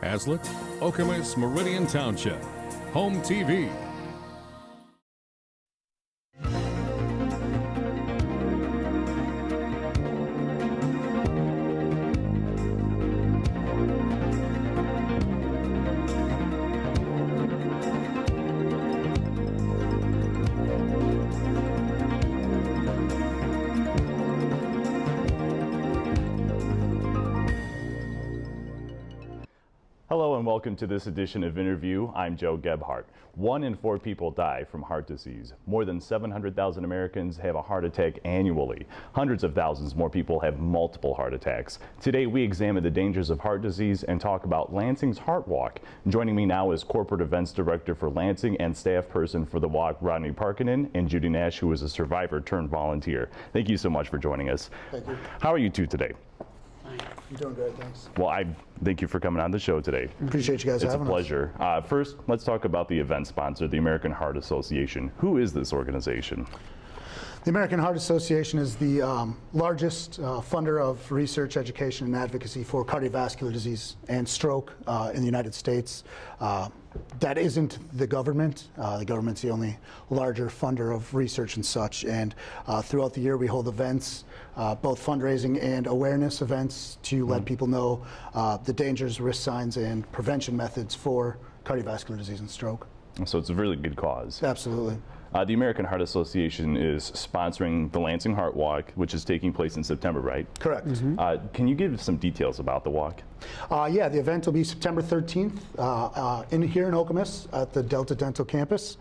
Hazlitt, Okemos, Meridian Township. Home TV. Hello and welcome to this edition of InnerView. I'm Joe Gebhardt. 1 in 4 people die from heart disease. More than 700,000 Americans have a heart attack annually. Hundreds of thousands more people have multiple heart attacks. Today we examine the dangers of heart disease and talk about Lansing's Heart Walk. Joining me now is Corporate Events Director for Lansing and staff person for the walk, Rodney Parkonnen, and Judy Nash, who is a survivor turned volunteer. Thank you so much for joining us. Thank you. How are you two today? I'm doing great, thanks. Well, I thank you for coming on the show today. Appreciate you guys having us. It's a pleasure. First, let's talk about the event sponsor, the American Heart Association. Who is this organization? The American Heart Association is the largest funder of research, education, and advocacy for cardiovascular disease and stroke in the United States. That isn't the government. The government's the only larger funder of research and such. And throughout the year, we hold events, both fundraising and awareness events, to let people know the dangers, risk signs, and prevention methods for cardiovascular disease and stroke. So it's a really good cause. Absolutely. The American Heart Association is sponsoring the Lansing Heart Walk, which is taking place in September, right? Correct. Can you give some details about the walk? Yeah, the event will be September 13th here in Okemos at the Delta Dental campus.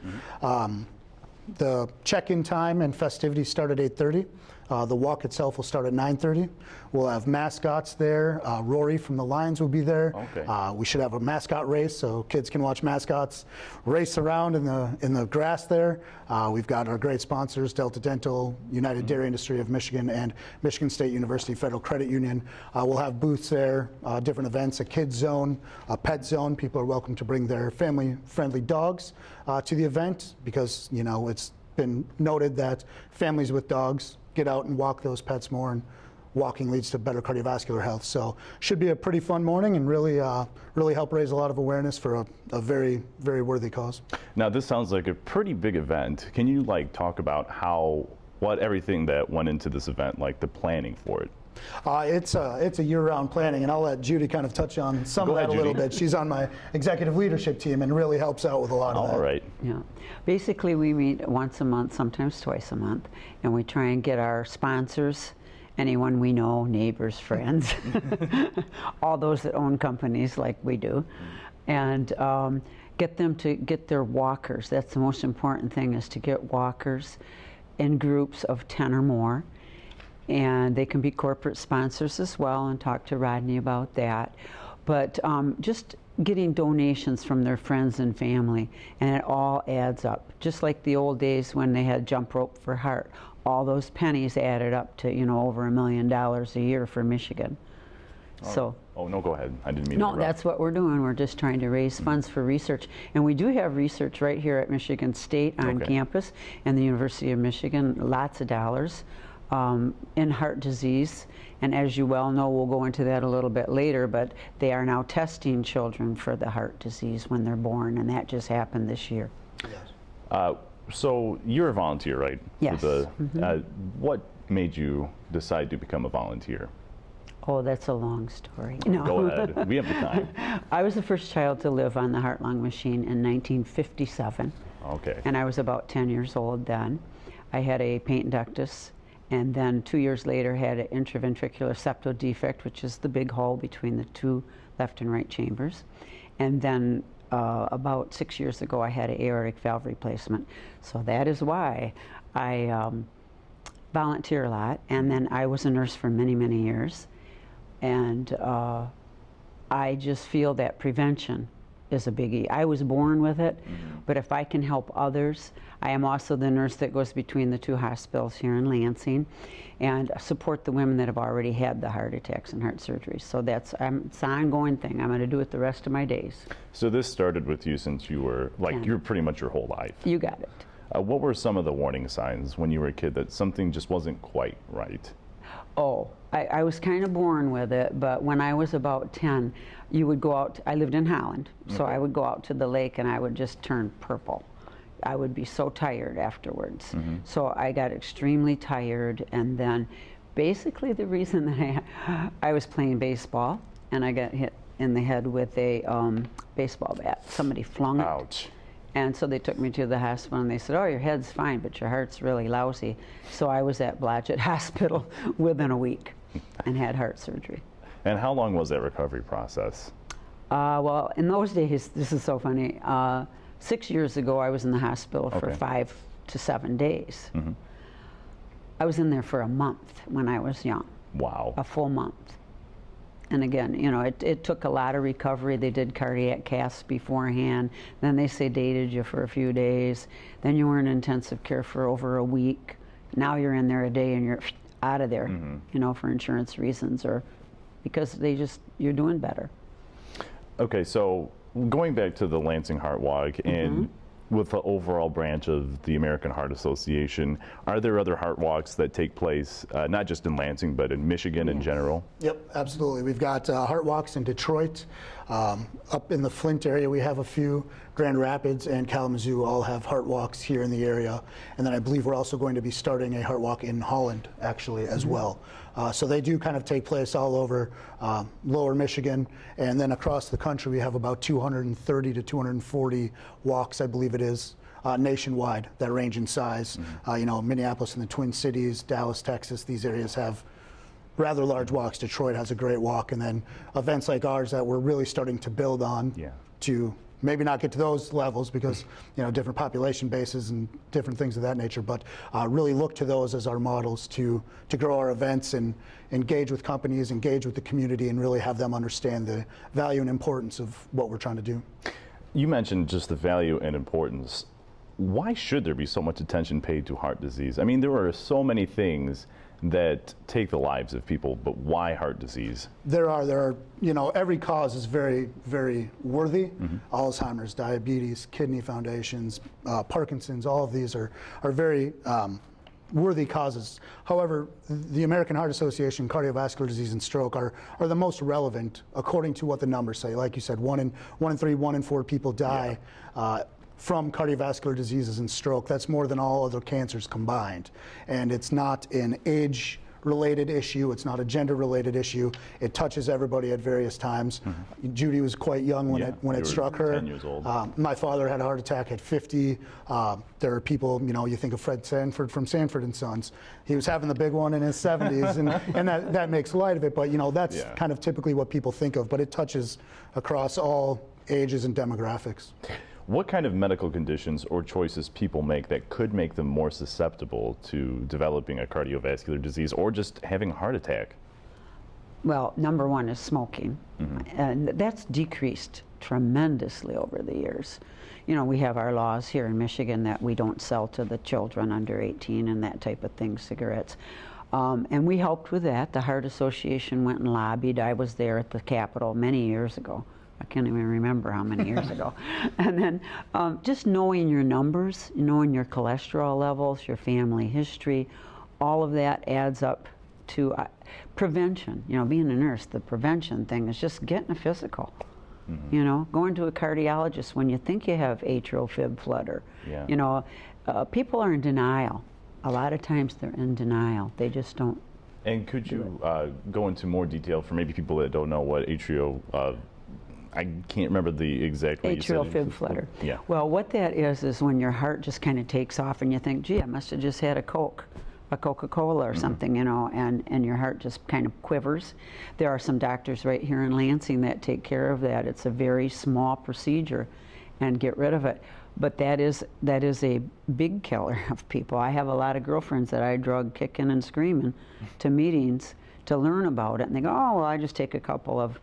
The check-in time and festivities start at 8:30. The walk itself will start at 9:30. We'll have mascots there. Rory from the Lions will be there. Okay. We should have a mascot race so kids can watch mascots race around in the grass there. We've got our great sponsors, Delta Dental, United Dairy Industry of Michigan, and Michigan State University Federal Credit Union. We'll have booths there, different events, a kids zone, a pet zone. People are welcome to bring their family-friendly dogs to the event because, you know, it's been noted that families with dogs get out and walk those pets more, and walking leads to better cardiovascular health. So should be a pretty fun morning and really help raise a lot of awareness for a very, very worthy cause. Now this sounds like a pretty big event. Can you talk about what everything that went into this event, like the planning for it? It's a year-round planning, and I'll let Judy kind of touch on some of that a little bit. She's on my executive leadership team and really helps out with a lot of that. All right. Yeah. Basically, we meet once a month, sometimes twice a month, and we try and get our sponsors, anyone we know, neighbors, friends, all those that own companies like we do, and get them to get their walkers. That's the most important thing, is to get walkers in groups of 10 or more. And they can be corporate sponsors as well, and talk to Rodney about that. But just getting donations from their friends and family, and it all adds up. Just like the old days when they had jump rope for heart, all those pennies added up to, you know, over $1 million a year for Michigan. So. Oh no, go ahead. I didn't mean to No, interrupt. that's what we're doing. We're just trying to raise funds for research. And we do have research right here at Michigan State on campus, and the University of Michigan, lots of dollars. In heart disease, and as you well know, we'll go into that a little bit later, but they are now testing children for the heart disease when they're born, and that just happened this year. Yes. So you're a volunteer, right? Yes. What made you decide to become a volunteer? Oh, that's a long story. No. Go ahead. We have the time. I was the first child to live on the heart-lung machine in 1957. Okay. And I was about 10 years old then. I had a patent ductus, and then 2 years later had an intraventricular septal defect, which is the big hole between the two left and right chambers. And then about 6 years ago, I had an aortic valve replacement. So that is why I volunteer a lot. And then I was a nurse for many, many years. And I just feel that prevention is a biggie. I was born with it, but if I can help others, I am also the nurse that goes between the two hospitals here in Lansing and support the women that have already had the heart attacks and heart surgeries. So it's an ongoing thing. I'm going to do it the rest of my days. So this started with you since you were, you're pretty much your whole life. You got it. What were some of the warning signs when you were a kid that something just wasn't quite right? Oh, I was kind of born with it, but when I was about 10, you would go out, I lived in Holland, so I would go out to the lake and I would just turn purple. I would be so tired afterwards. So I got extremely tired, and then basically the reason that I was playing baseball and I got hit in the head with a baseball bat. Somebody flung it. Ouch. And so they took me to the hospital and they said, oh, your head's fine, but your heart's really lousy. So I was at Blodgett Hospital within a week and had heart surgery. And how long was that recovery process? Well, in those days, this is so funny, 6 years ago I was in the hospital for 5 to 7 days. I was in there for a month when I was young. Wow. A full month. And again, you know, it took a lot of recovery. They did cardiac casts beforehand. Then they sedated you for a few days. Then you were in intensive care for over a week. Now you're in there a day and you're out of there, you know, for insurance reasons or because you're doing better. Okay, so going back to the Lansing Heart Walk and with the overall branch of the American Heart Association, are there other heart walks that take place, not just in Lansing, but in Michigan in general? Yep, absolutely. We've got heart walks in Detroit. Up in the Flint area, we have a few. Grand Rapids and Kalamazoo all have heart walks here in the area. And then I believe we're also going to be starting a heart walk in Holland, actually, as well. So they do kind of take place all over lower Michigan. And then across the country, we have about 230 to 240 walks, I believe it is, nationwide that range in size. You know, Minneapolis and the Twin Cities, Dallas, Texas, these areas have rather large walks. Detroit has a great walk. And then events like ours that we're really starting to build on to maybe not get to those levels because, you know, different population bases and different things of that nature, but really look to those as our models to grow our events and engage with companies, engage with the community, and really have them understand the value and importance of what we're trying to do. You mentioned just the value and importance. Why should there be so much attention paid to heart disease? I mean, there are so many things that take the lives of people, but why heart disease? There are, you know, every cause is very, very worthy. Alzheimer's, diabetes, kidney foundations, Parkinson's, all of these are very worthy causes. However, the American Heart Association, cardiovascular disease and stroke are the most relevant according to what the numbers say. Like you said, 1 in 3, 1 in 4 people die from cardiovascular diseases and stroke. That's more than all other cancers combined. And it's not an age-related issue. It's not a gender-related issue. It touches everybody at various times. Judy was quite young when it struck her. 10 years old. My father had a heart attack at 50. There are people, you know, you think of Fred Sanford from Sanford and Sons. He was having the big one in his 70s, and that makes light of it. But, you know, that's kind of typically what people think of. But it touches across all ages and demographics. What kind of medical conditions or choices people make that could make them more susceptible to developing a cardiovascular disease or just having a heart attack? Well, number one is smoking, and that's decreased tremendously over the years. You know, we have our laws here in Michigan that we don't sell to the children under 18 and that type of thing, cigarettes. And we helped with that. The Heart Association went and lobbied. I was there at the Capitol many years ago. I can't even remember how many years ago. And then just knowing your numbers, knowing your cholesterol levels, your family history, all of that adds up to prevention. You know, being a nurse, the prevention thing is just getting a physical. You know, going to a cardiologist when you think you have atrial fib flutter. You know, people are in denial. A lot of times they're in denial. They just don't. And could you go into more detail for maybe people that don't know what atrial I can't remember the exact way you said it. Atrial fib flutter. Yeah. Well, what that is when your heart just kind of takes off and you think, gee, I must have just had a Coca-Cola or something, you know, and your heart just kind of quivers. There are some doctors right here in Lansing that take care of that. It's a very small procedure and get rid of it. But that is a big killer of people. I have a lot of girlfriends that I drug kicking and screaming to meetings to learn about it. And they go, oh, well, I just take a couple of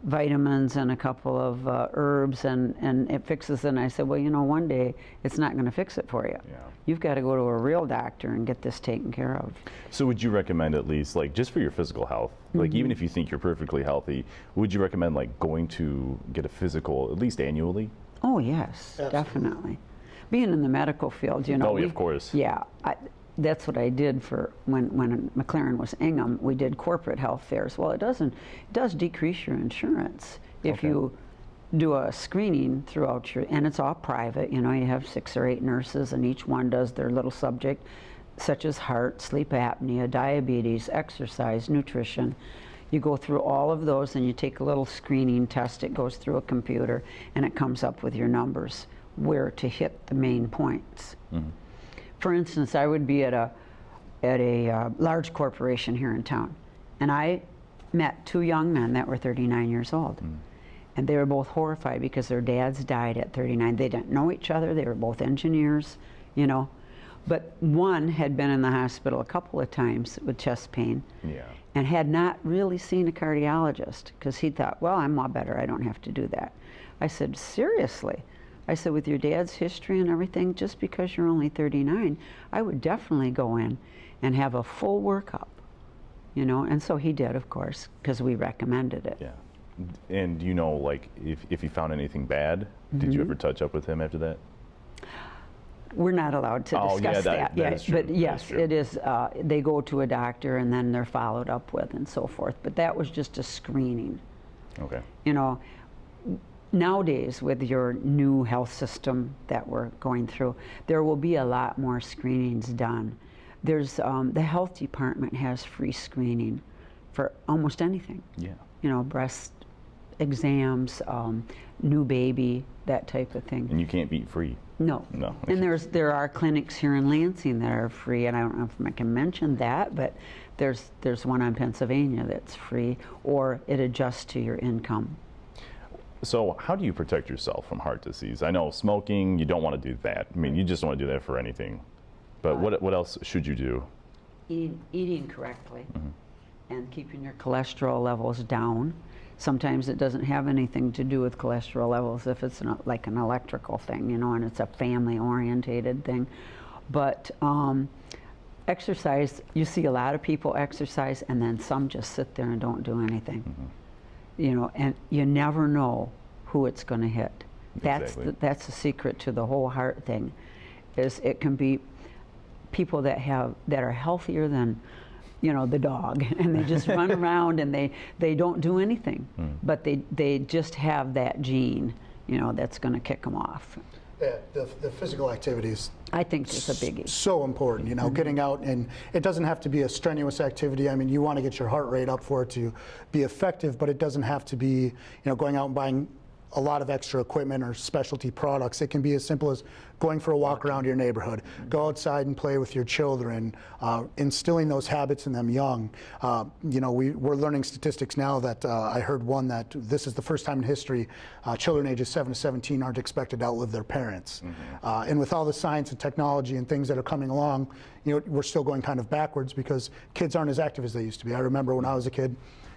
vitamins and a couple of herbs and it fixes it. And I said, well, you know, one day it's not going to fix it for you. You've got to go to a real doctor and get this taken care of. So would you recommend, at least, like, just for your physical health, like even if you think you're perfectly healthy, would you recommend like going to get a physical at least annually? Oh yes, definitely. Being in the medical field, you know. Of course. Yeah. that's what I did for when McLaren was Ingham. We did corporate health fairs. Well, it does decrease your insurance if you do a screening throughout and it's all private. You know, you have 6 or 8 nurses, and each one does their little subject, such as heart, sleep apnea, diabetes, exercise, nutrition. You go through all of those, and you take a little screening test. It goes through a computer, and it comes up with your numbers, where to hit the main points. For instance, I would be at a large corporation here in town, and I met 2 young men that were 39 years old. And they were both horrified because their dads died at 39. They didn't know each other. They were both engineers, you know. But one had been in the hospital a couple of times with chest pain and had not really seen a cardiologist because he thought, well, I'm a lot better. I don't have to do that. I said, seriously? I said, with your dad's history and everything, just because you're only 39, I would definitely go in and have a full workup, you know. And so he did, of course, because we recommended it. Yeah. And you know, like, if you found anything bad, did you ever touch up with him after that? We're not allowed to discuss that. That is true. But yes, it is. They go to a doctor, and then they're followed up with, and so forth. But that was just a screening. Okay. You know, nowadays with your new health system that we're going through, there will be a lot more screenings done. There's the health department has free screening for almost anything. Yeah. You know, breast exams, new baby, that type of thing. And you can't beat free. No. No. And there are clinics here in Lansing that are free, and I don't know if I can mention that, but there's one on Pennsylvania that's free, or it adjusts to your income. So how do you protect yourself from heart disease? I know smoking, you don't want to do that. I mean, you just don't want to do that for anything. But what else should you do? Eating correctly and keeping your cholesterol levels down. Sometimes it doesn't have anything to do with cholesterol levels if it's not like an electrical thing, you know, and it's a family-orientated thing. But exercise, you see a lot of people exercise, and then some just sit there and don't do anything. You know, and you never know who it's going to hit. That's the secret to the whole heart thing. Is it can be people that are healthier than, you know, the dog, and they just run around and they don't do anything, but they just have that gene, you know, that's going to kick them off. Yeah, the physical activities, I think, is a biggie. So important, you know, getting out, and it doesn't have to be a strenuous activity. I mean, you want to get your heart rate up for it to be effective, but it doesn't have to be, you know, going out and buying a lot of extra equipment or specialty products. It can be as simple as going for a walk around your neighborhood, go outside and play with your children, instilling those habits in them young. You know, we're learning statistics now that I heard one that this is the first time in history children ages 7 to 17 aren't expected to outlive their parents. And with all the science and technology and things that are coming along, you know, we're still going kind of backwards because kids aren't as active as they used to be. I remember when I was a kid,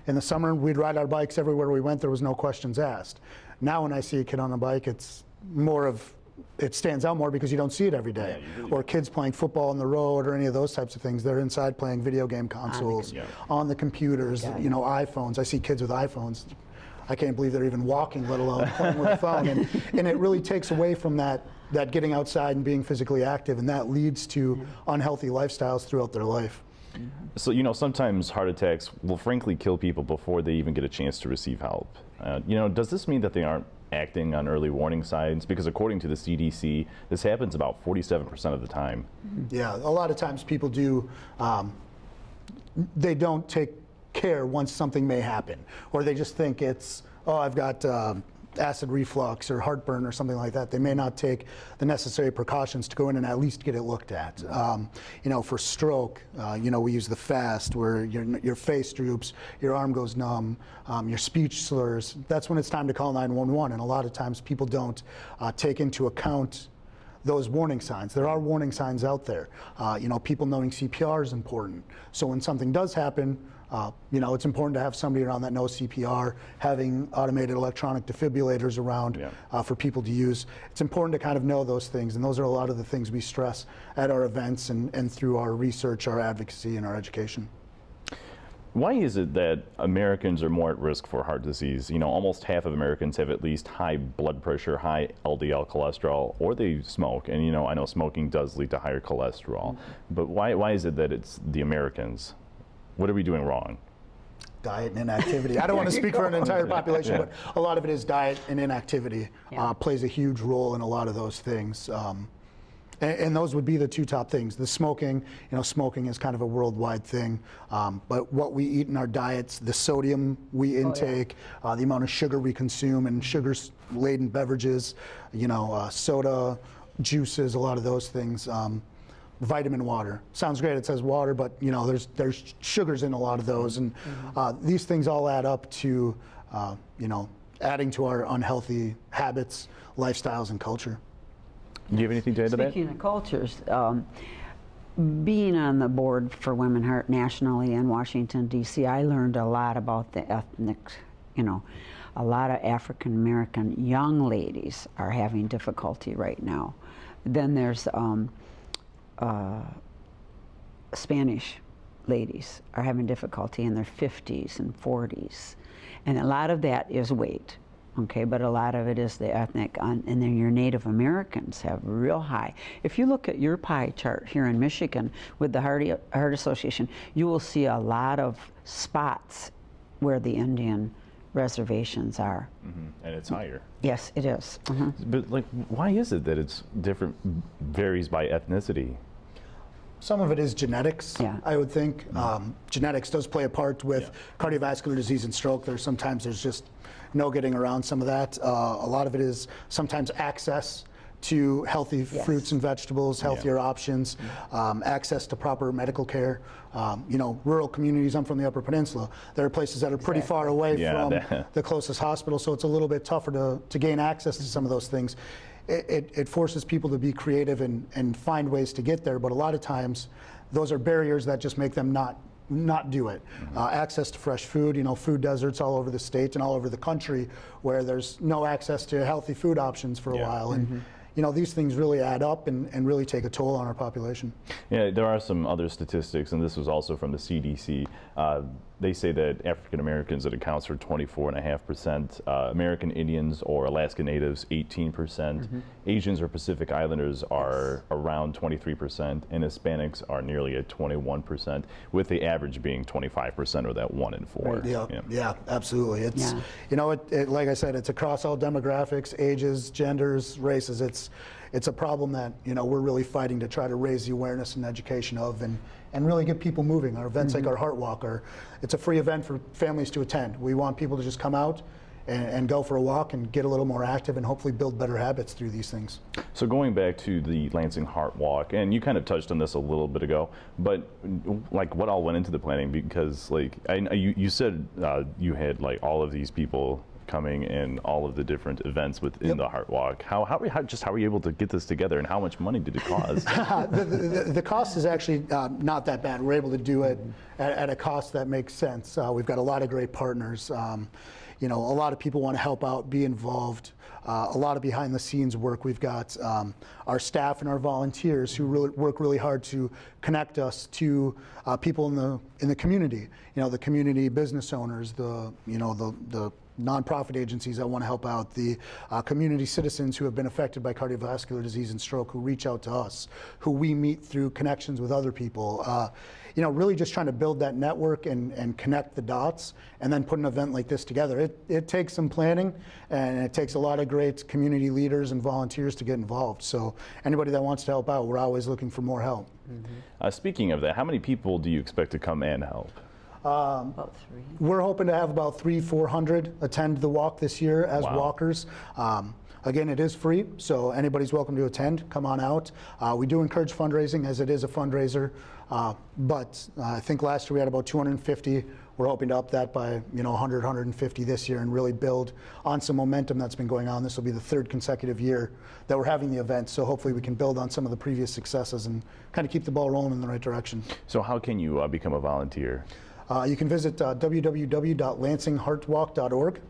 in the summer, we'd ride our bikes everywhere we went. There was no questions asked. Now when I see a kid on a bike, it's more of, it stands out more because you don't see it every day. Yeah, or kids playing football on the road or any of those types of things. They're inside playing video game consoles, on the computers, you know, iPhones. I see kids with iPhones. I can't believe they're even walking, let alone playing with a phone. And it really takes away from that getting outside and being physically active, and that leads to unhealthy lifestyles throughout their life. So, you know, sometimes heart attacks will frankly kill people before they even get a chance to receive help. You know, does this mean that they aren't acting on early warning signs? Because according to the CDC, this happens about 47% of the time. Yeah, a lot of times people do, they don't take care once something may happen, or they just think it's, oh, I've got acid reflux or heartburn or something like that. They may not take the necessary precautions to go in and at least get it looked at. You know, for stroke, you know, we use the FAST, where your face droops, your arm goes numb, your speech slurs. That's when it's time to call 911, and a lot of times people don't take into account those warning signs. There are warning signs out there. You know, people knowing CPR is important. So when something does happen, you know, it's important to have somebody around that knows CPR, having automated electronic defibrillators around for people to use. It's important to kind of know those things, and those are a lot of the things we stress at our events and through our research, our advocacy, and our education. Why is it that Americans are more at risk for heart disease? You know, almost half of Americans have at least high blood pressure, high LDL cholesterol, or they smoke. And, you know, I know smoking does lead to higher cholesterol. But why is it that it's the Americans? What are we doing wrong? Diet and inactivity. I don't want to speak for an entire population, but a lot of it is diet and inactivity. Plays a huge role in a lot of those things. And those would be the two top things. The smoking, you know, smoking is kind of a worldwide thing. But what we eat in our diets, the sodium we intake, the amount of sugar we consume, and sugar-laden beverages, you know, soda, juices, a lot of those things. Vitamin water. Sounds great, it says water, but you know, there's sugars in a lot of those, and these things all add up to, you know, adding to our unhealthy habits, lifestyles, and culture. Do you have anything to add to that? Speaking of cultures, being on the board for Women Heart nationally in Washington, D.C., I learned a lot about the ethnic, you know, a lot of African American young ladies are having difficulty right now. Then there's Spanish ladies are having difficulty in their 50s and 40s. And a lot of that is weight. Okay, but a lot of it is the ethnic, and then your Native Americans have real high. If you look at your pie chart here in Michigan with the Heart Association, you will see a lot of spots where the Indian reservations are. And it's higher. Yes, it is. But like, why is it that it's different, varies by ethnicity? Some of it is genetics, I would think. Genetics does play a part with cardiovascular disease and stroke. Sometimes there's just no getting around some of that. A lot of it is sometimes access to healthy fruits and vegetables, healthier options, access to proper medical care. You know, rural communities, I'm from the Upper Peninsula, there are places that are pretty far away from the closest hospital, so it's a little bit tougher to gain access to some of those things. It forces people to be creative and find ways to get there, but a lot of times those are barriers that just make them not do it. Access to fresh food, you know, food deserts all over the state and all over the country where there's no access to healthy food options for a while. And you know, these things really add up and really take a toll on our population. Yeah, there are some other statistics, and this was also from the CDC. They say that African Americans, it accounts for 24.5%, American Indians or Alaska Natives, 18%, Asians or Pacific Islanders are around 23%, and Hispanics are nearly at 21%, with the average being 25%, or that 1 in 4. Yeah, absolutely. It's you know, like I said, it's across all demographics, ages, genders, races. It's a problem that, you know, we're really fighting to try to raise the awareness and education of, and really get people moving. Our events like our Heart Walk, it's a free event for families to attend. We want people to just come out and go for a walk and get a little more active and hopefully build better habits through these things. So going back to the Lansing Heart Walk, and you kind of touched on this a little bit ago, but like what all went into the planning? Because like you said you had like all of these people coming in all of the different events within the Heart Walk. How are you able to get this together, and how much money did it cost? The cost is actually not that bad. We're able to do it at a cost that makes sense. We've got a lot of great partners. You know, a lot of people want to help out, be involved. A lot of behind the scenes work. We've got our staff and our volunteers who really work really hard to connect us to people in the community. You know, the community business owners, the nonprofit agencies that want to help out, the community citizens who have been affected by cardiovascular disease and stroke, who reach out to us, who we meet through connections with other people. You know, really just trying to build that network and connect the dots, and then put an event like this together. It takes some planning, and it takes a lot of great community leaders and volunteers to get involved. So anybody that wants to help out, we're always looking for more help. Speaking of that, how many people do you expect to come and help? About 3. We're hoping to have about 300-400 attend the walk this year as walkers. Again, it is free, so anybody's welcome to attend. Come on out. We do encourage fundraising, as it is a fundraiser, but I think last year we had about 250. We're hoping to up that by 100, 150 this year, and really build on some momentum that's been going on. This will be the 3rd consecutive year that we're having the event, so hopefully we can build on some of the previous successes and kind of keep the ball rolling in the right direction. So how can you become a volunteer? You can visit www.lansingheartwalk.org.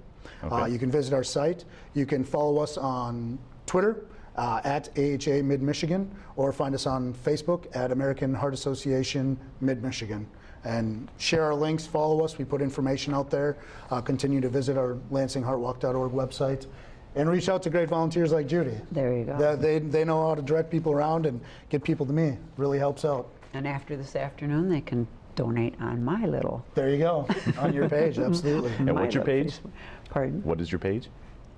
You can visit our site. You can follow us on Twitter at AHA Mid-Michigan, or find us on Facebook at American Heart Association Mid-Michigan. and share our links, follow us. We put information out there. Continue to visit our lansingheartwalk.org website and reach out to great volunteers like Judy. There you go. They know how to direct people around and get people to me. Really helps out. And after this afternoon, they can donate on my little. There you go, on your page, absolutely. And what's your page? Pardon? What is your page?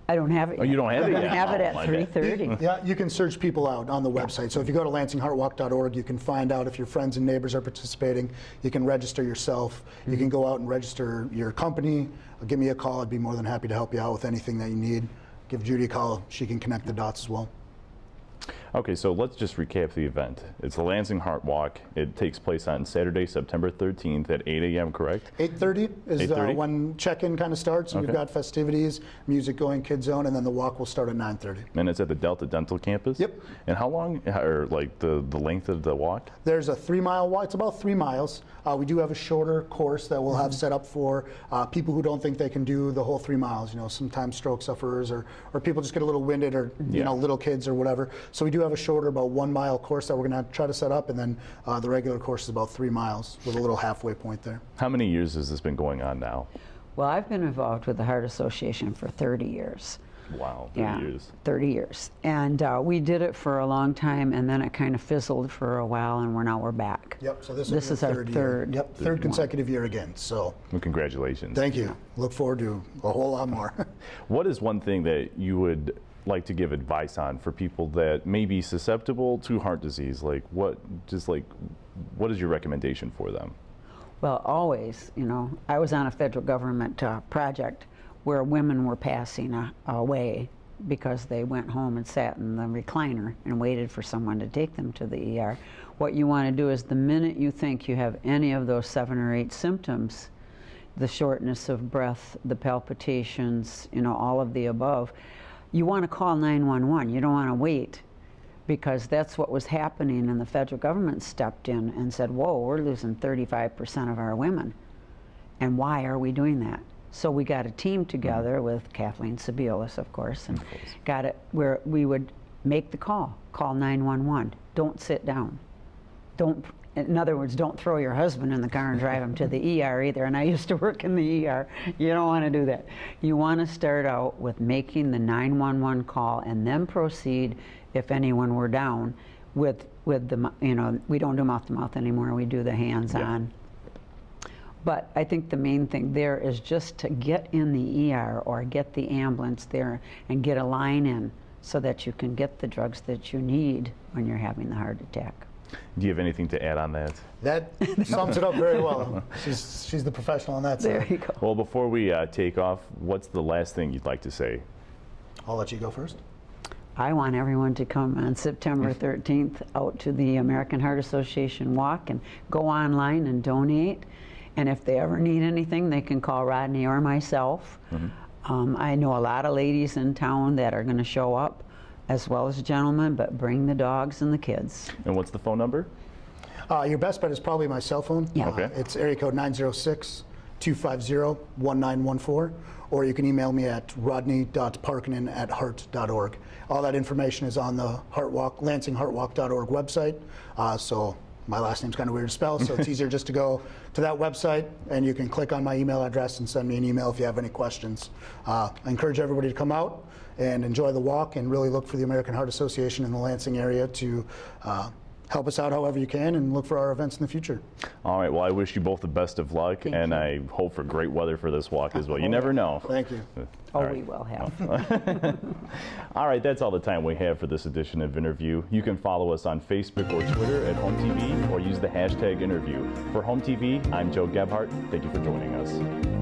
I don't have it yet. Oh, you don't have it I yet? have it Oh, at my bad. 3:30. Yeah, you can search people out on the website. So if you go to lansingheartwalk.org, you can find out if your friends and neighbors are participating. You can register yourself. You can go out and register your company. Give me a call. I'd be more than happy to help you out with anything that you need. Give Judy a call. She can connect the dots as well. Okay, so let's just recap the event. It's the Lansing Heart Walk. It takes place on Saturday, September 13th at 8 a.m., correct? 8:30 is 8:30? when check-in kind of starts. Okay. We've got festivities, music going, Kid Zone, and then the walk will start at 9:30. And it's at the Delta Dental campus? Yep. And how long, or like the length of the walk? There's a 3-mile walk. It's about 3 miles. We do have a shorter course that we'll have set up for people who don't think they can do the whole 3 miles. You know, sometimes stroke sufferers or people just get a little winded, or you know, little kids or whatever. So we do have a shorter, about 1 mile course that we're going to try to set up, and then the regular course is about 3 miles with a little halfway point there. How many years has this been going on now? Well, I've been involved with the Heart Association for 30 years. Wow, 30 years. 30 years. And we did it for a long time, and then it kind of fizzled for a while, and we're back. Yep. So this is our third. Yep. Third consecutive year again. So. Well, congratulations. Thank you. Look forward to a whole lot more. What is one thing that you would like to give advice on for people that may be susceptible to heart disease? Like what is your recommendation for them? Well, always, you know, I was on a federal government project where women were passing away because they went home and sat in the recliner and waited for someone to take them to the ER. What you want to do is the minute you think you have any of those 7 or 8 symptoms, the shortness of breath, the palpitations, you know, all of the above, you want to call 911. You don't want to wait, because that's what was happening, and the federal government stepped in and said, whoa, we're losing 35% of our women. And why are we doing that? So we got a team together with Kathleen Sebiolis, of course, and got it where we would make the call 911. Don't sit down. In other words, don't throw your husband in the car and drive him to the ER either. And I used to work in the ER. You don't want to do that. You want to start out with making the 911 call and then proceed, if anyone were down, with the, you know, we don't do mouth-to-mouth anymore. We do the hands-on. Yeah. But I think the main thing there is just to get in the ER or get the ambulance there and get a line in so that you can get the drugs that you need when you're having the heart attack. Do you have anything to add on that? That sums it up very well. She's the professional on that side. There you go. Well, before we take off, what's the last thing you'd like to say? I'll let you go first. I want everyone to come on September 13th out to the American Heart Association walk and go online and donate. And if they ever need anything, they can call Rodney or myself. I know a lot of ladies in town that are going to show up, as well as gentlemen, but bring the dogs and the kids. And what's the phone number? Your best bet is probably my cell phone. Yeah. Okay. It's area code 906-250-1914, or you can email me at rodney.parkonnen@heart.org. All that information is on the Heart Walk, lansingheartwalk.org website. So my last name's kind of weird to spell, so it's easier just to go to that website, and you can click on my email address and send me an email if you have any questions. I encourage everybody to come out and enjoy the walk, and really look for the American Heart Association in the Lansing area to help us out however you can, and look for our events in the future. All right, well, I wish you both the best of luck, and I hope for great weather for this walk as well. You never know. Thank you. Oh, we will have. All right, that's all the time we have for this edition of InnerView. You can follow us on Facebook or Twitter at HOMTV, or use the hashtag InnerView. For HOMTV, I'm Joe Gebhardt. Thank you for joining us.